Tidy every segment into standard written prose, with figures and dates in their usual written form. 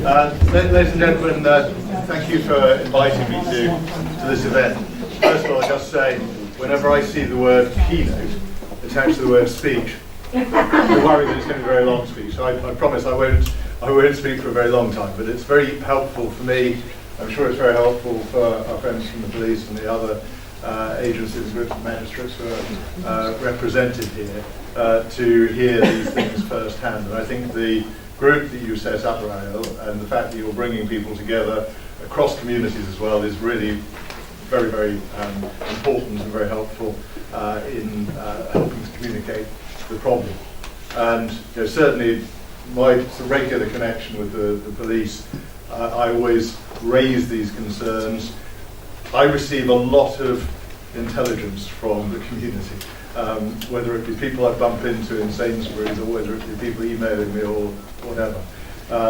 Ladies and gentlemen, thank you for inviting me to this event. First of all, I'll just say, whenever I see the word keynote attached to the word speech, I'm worried that it's going to be a very long speech. So I promise I won't speak for a very long time, but it's very helpful for me. I'm sure it's very helpful for our friends from the police and the other agencies with magistrates who are represented here to hear these things firsthand. And I think the group that you set up, Rael, and the fact that you're bringing people together across communities as well is really very, very important and very helpful in helping to communicate the problem. And certainly my regular connection with the police, I always raise these concerns. I receive a lot of intelligence from the community, whether it be people I bump into in Sainsbury's or whether it be people emailing me or whatever.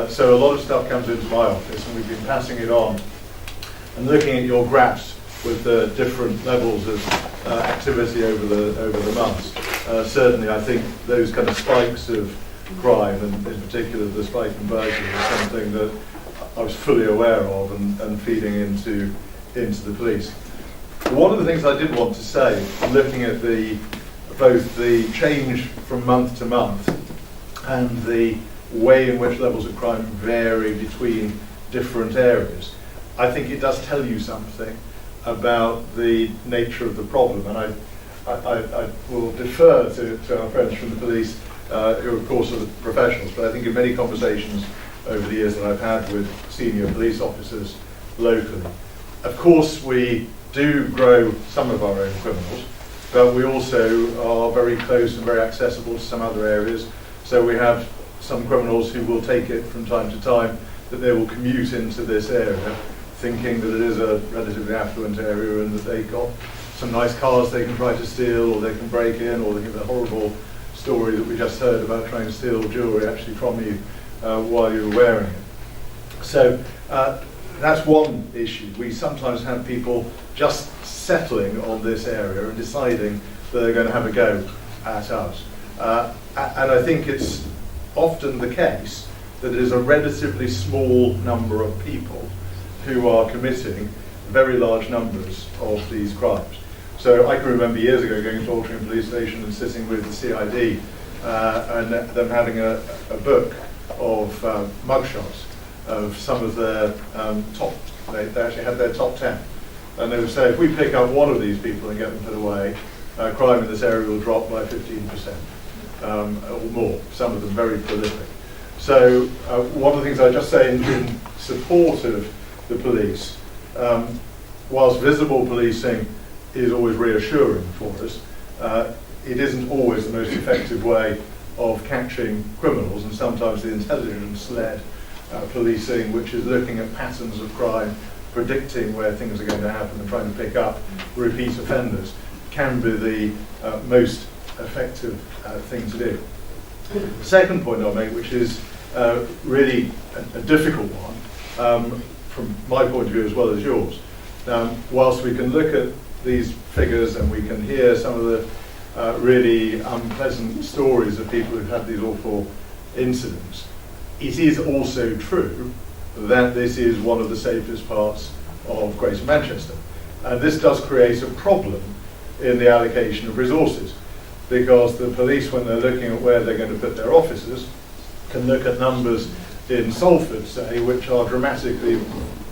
So a lot of stuff comes into my office, and we've been passing it on and looking at your graphs with the different levels of activity over the months. Certainly, I think those kind of spikes of crime, and in particular the spike in burglary, is something that I was fully aware of and feeding into the police. But one of the things I did want to say, looking at both the change from month to month and the way in which levels of crime vary between different areas, I think it does tell you something about the nature of the problem. And I will defer to our friends from the police, who of course are the professionals, but I think in many conversations over the years that I've had with senior police officers locally, of course we do grow some of our own criminals, but we also are very close and very accessible to some other areas. So we have some criminals who will take it from time to time that they will commute into this area, thinking that it is a relatively affluent area and that they've got some nice cars they can try to steal, or they can break in, or they give a horrible story that we just heard about trying to steal jewellery actually from you while you were wearing it. So that's one issue. We sometimes have people just settling on this area and deciding that they're going to have a go at us. And I think it's often the case that it is a relatively small number of people who are committing very large numbers of these crimes. So I can remember years ago going to Altrincham police station and sitting with the CID and them having a book of mugshots of some of their top, they actually had their top 10. And they would say, if we pick up one of these people and get them put away, crime in this area will drop by 15% or more, some of them very prolific. So one of the things I just say in support of the police, whilst visible policing is always reassuring for us, it isn't always the most effective way of catching criminals, and sometimes the intelligence-led policing, which is looking at patterns of crime, predicting where things are going to happen and trying to pick up repeat offenders, can be the most effective thing to do. The second point I'll make, which is really a difficult one, from my point of view as well as yours, whilst we can look at these figures and we can hear some of the really unpleasant stories of people who've had these awful incidents, it is also true that this is one of the safest parts of Greater Manchester. And this does create a problem in the allocation of resources, because the police, when they're looking at where they're going to put their officers, can look at numbers in Salford, say, which are dramatically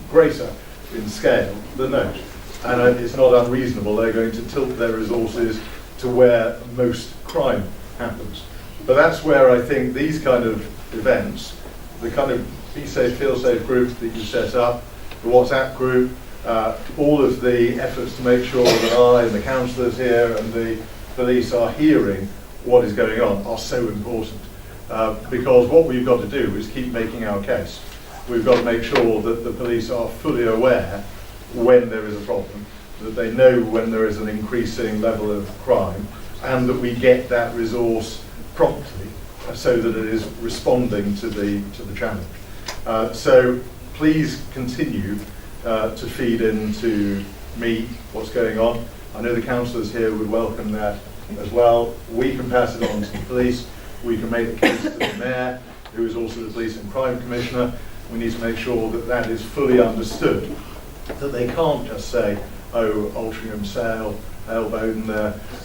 greater in scale than those. And it's not unreasonable they're going to tilt their resources to where most crime happens. But that's where I think these kind of events, the kind of Be Safe, Feel Safe group that you set up, the WhatsApp group, all of the efforts to make sure that I and the councillors here and the police are hearing what is going on are so important. Because what we've got to do is keep making our case. We've got to make sure that the police are fully aware when there is a problem, that they know when there is an increasing level of crime, and that we get that resource promptly so that it is responding to the challenge. So please continue to feed into me what's going on. I know the councillors here would welcome that as well. We can pass it on to the police. We can make the case to the mayor, who is also the police and crime commissioner, we need to make sure that that is fully understood, that they can't just say, oh, Altrincham, Sale, Hale Bowden,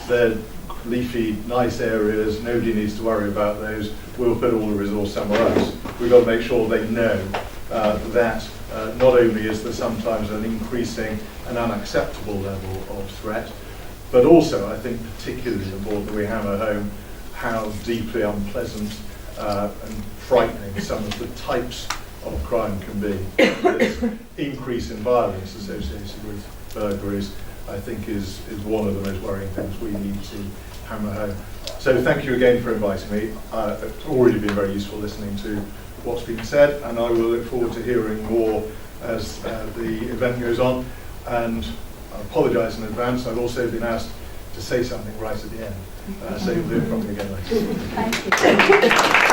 they're leafy, nice areas, nobody needs to worry about those, we'll put all the resource somewhere else. We've got to make sure they know that not only is there sometimes an increasing and unacceptable level of threat, but also, I think, particularly important that we hammer home how deeply unpleasant and frightening some of the types of crime can be. This increase in violence associated with burglaries, I think, is one of the most worrying things we need to hammer home. So thank you again for inviting me. It's already been very useful listening to what's been said, and I will look forward to hearing more as the event goes on. And I apologise in advance, I've also been asked to say something right at the end. So you'll hear from me again later. Thank you.